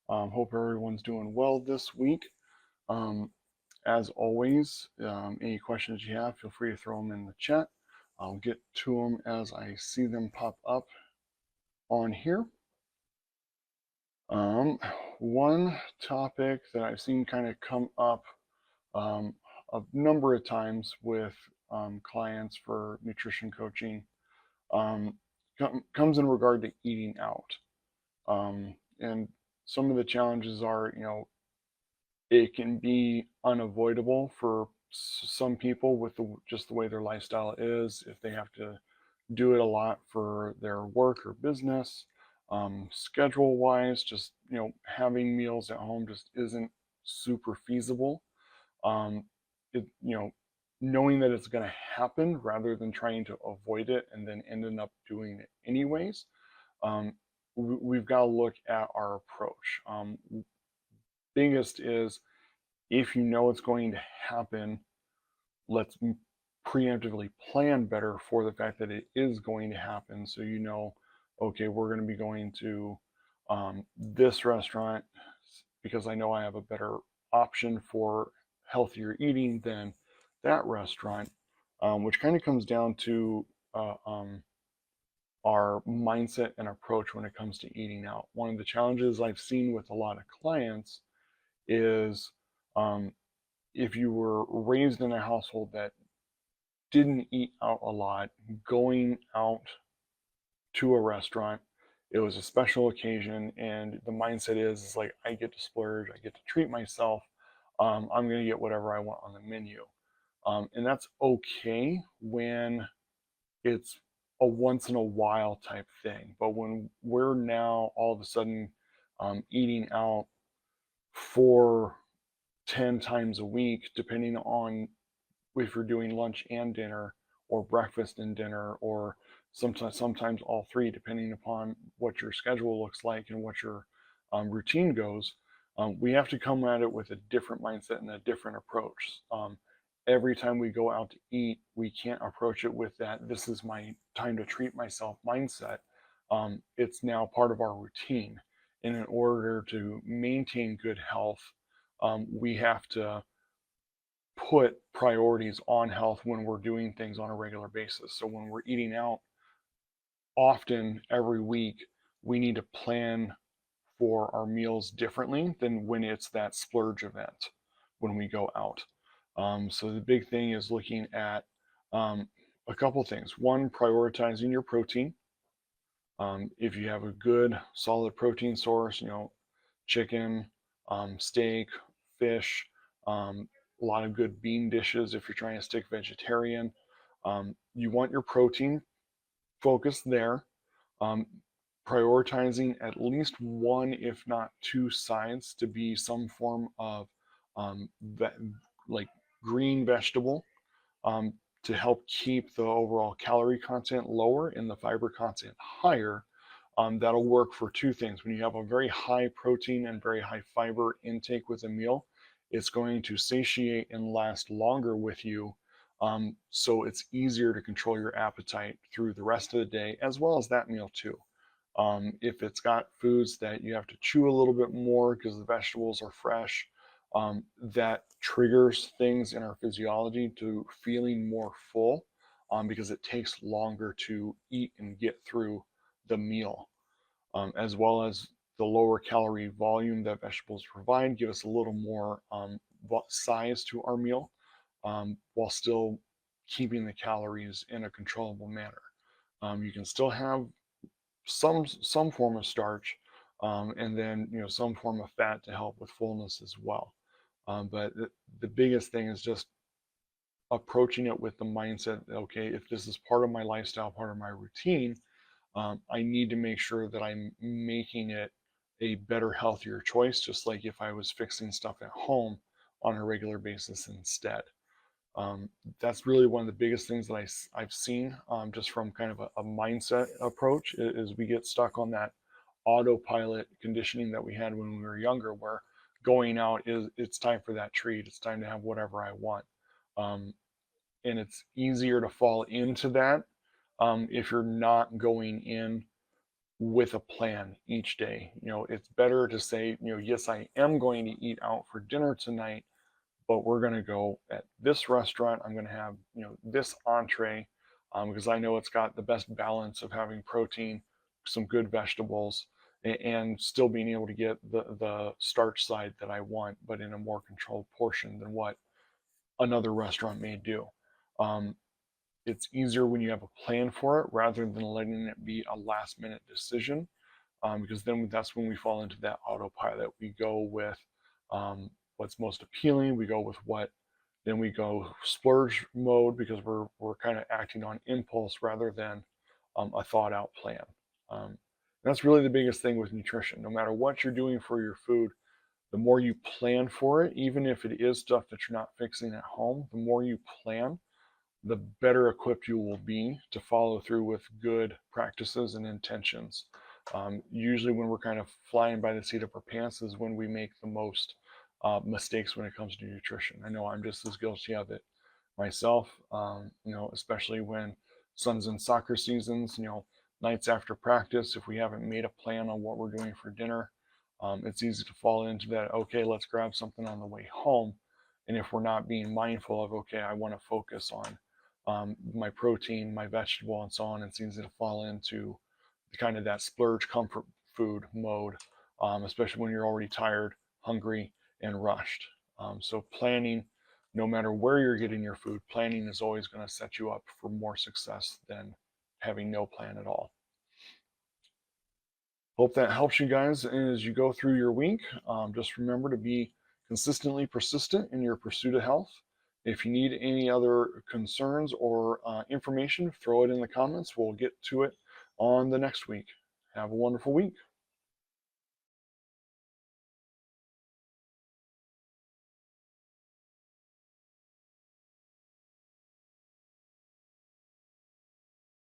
Hope everyone's doing well this week. Um, as always, any questions you have, feel free to throw them in the chat. I'll get to them as I see them pop up on here. Um, One topic that I've seen kind of come up um, a number of times with clients for nutrition coaching um, comes in regard to eating out. And some of the challenges are, it can be unavoidable for some people with just the way their lifestyle is. If they have to do it a lot for their work or business, schedule wise, just having meals at home just isn't super feasible. Um, it, knowing that it's going to happen rather than trying to avoid it and then ending up doing it anyways. Um, we've got to look at our approach. Biggest is, if you know it's going to happen, let's preemptively plan better for the fact that it is going to happen. So, okay, we're going to be going to this restaurant because I know I have a better option for healthier eating than that restaurant, which kind of comes down to our mindset and approach when it comes to eating out. One of the challenges I've seen with a lot of clients is um, if you were raised in a household that didn't eat out a lot, going out to a restaurant, it was a special occasion, and the mindset is like, I get to splurge, I get to treat myself, I'm going to get whatever I want on the menu. And that's okay when it's a once in a while type thing. But when we're now all of a sudden eating out for 10 times a week, depending on if you're doing lunch and dinner or breakfast and dinner, or sometimes all three, depending upon what your schedule looks like and what your routine goes. We have to come at it with a different mindset and a different approach. Every time we go out to eat, we can't approach it with that "this is my time to treat myself" mindset. It's now part of our routine, and in order to maintain good health, we have to put priorities on health when we're doing things on a regular basis. So when we're eating out often every week, we need to plan for our meals differently than when it's that splurge event when we go out. So the big thing is looking at a couple things. One, prioritizing your protein. If you have a good solid protein source, chicken, steak, fish, a lot of good bean dishes if you're trying to stick vegetarian. You want your protein focused there. Um, Prioritizing at least one, if not two sides to be some form of like green vegetable, um, to help keep the overall calorie content lower and the fiber content higher. That'll work for two things. When you have a very high protein and very high fiber intake with a meal, it's going to satiate and last longer with you. So it's easier to control your appetite through the rest of the day, as well as that meal too. If it's got foods that you have to chew a little bit more because the vegetables are fresh, that triggers things in our physiology to feeling more full, because it takes longer to eat and get through the meal, as well as the lower calorie volume that vegetables provide give us a little more size to our meal, while still keeping the calories in a controllable manner. You can still have some form of starch, and then some form of fat to help with fullness as well. But the biggest thing is just approaching it with the mindset that, okay, if this is part of my lifestyle, part of my routine, I need to make sure that I'm making it a better, healthier choice, just like if I was fixing stuff at home on a regular basis instead. That's really one of the biggest things that I've seen, just from kind of a mindset approach, is we get stuck on that autopilot conditioning that we had when we were younger, where going out is, it's time for that treat, it's time to have whatever I want. Um, and it's easier to fall into that if you're not going in with a plan each day. It's better to say, yes, I am going to eat out for dinner tonight, but we're going to go at this restaurant. I'm going to have, this entree, because I know it's got the best balance of having protein, some good vegetables, and still being able to get the starch side that I want, but in a more controlled portion than what another restaurant may do. Um, it's easier when you have a plan for it rather than letting it be a last minute decision, because then that's when we fall into that autopilot. We go with what's most appealing. We go with then we go splurge mode because we're kind of acting on impulse rather than a thought out plan. That's really the biggest thing with nutrition. No matter what you're doing for your food, the more you plan for it, even if it is stuff that you're not fixing at home, the more you plan, the better equipped you will be to follow through with good practices and intentions. Usually, when we're kind of flying by the seat of our pants, is when we make the most mistakes when it comes to nutrition. I know I'm just as guilty of it myself. Especially when son's in soccer seasons. Nights after practice, if we haven't made a plan on what we're doing for dinner, it's easy to fall into that. Okay, let's grab something on the way home. And if we're not being mindful of, okay, I want to focus on my protein, my vegetable, and so on, it's easy to fall into kind of that splurge comfort food mode, especially when you're already tired, hungry, and rushed. So planning, no matter where you're getting your food, planning is always going to set you up for more success than having no plan at all. Hope that helps you guys as you go through your week. Just remember to be consistently persistent in your pursuit of health. If you need any other concerns or information, throw it in the comments. We'll get to it on the next week. Have a wonderful week.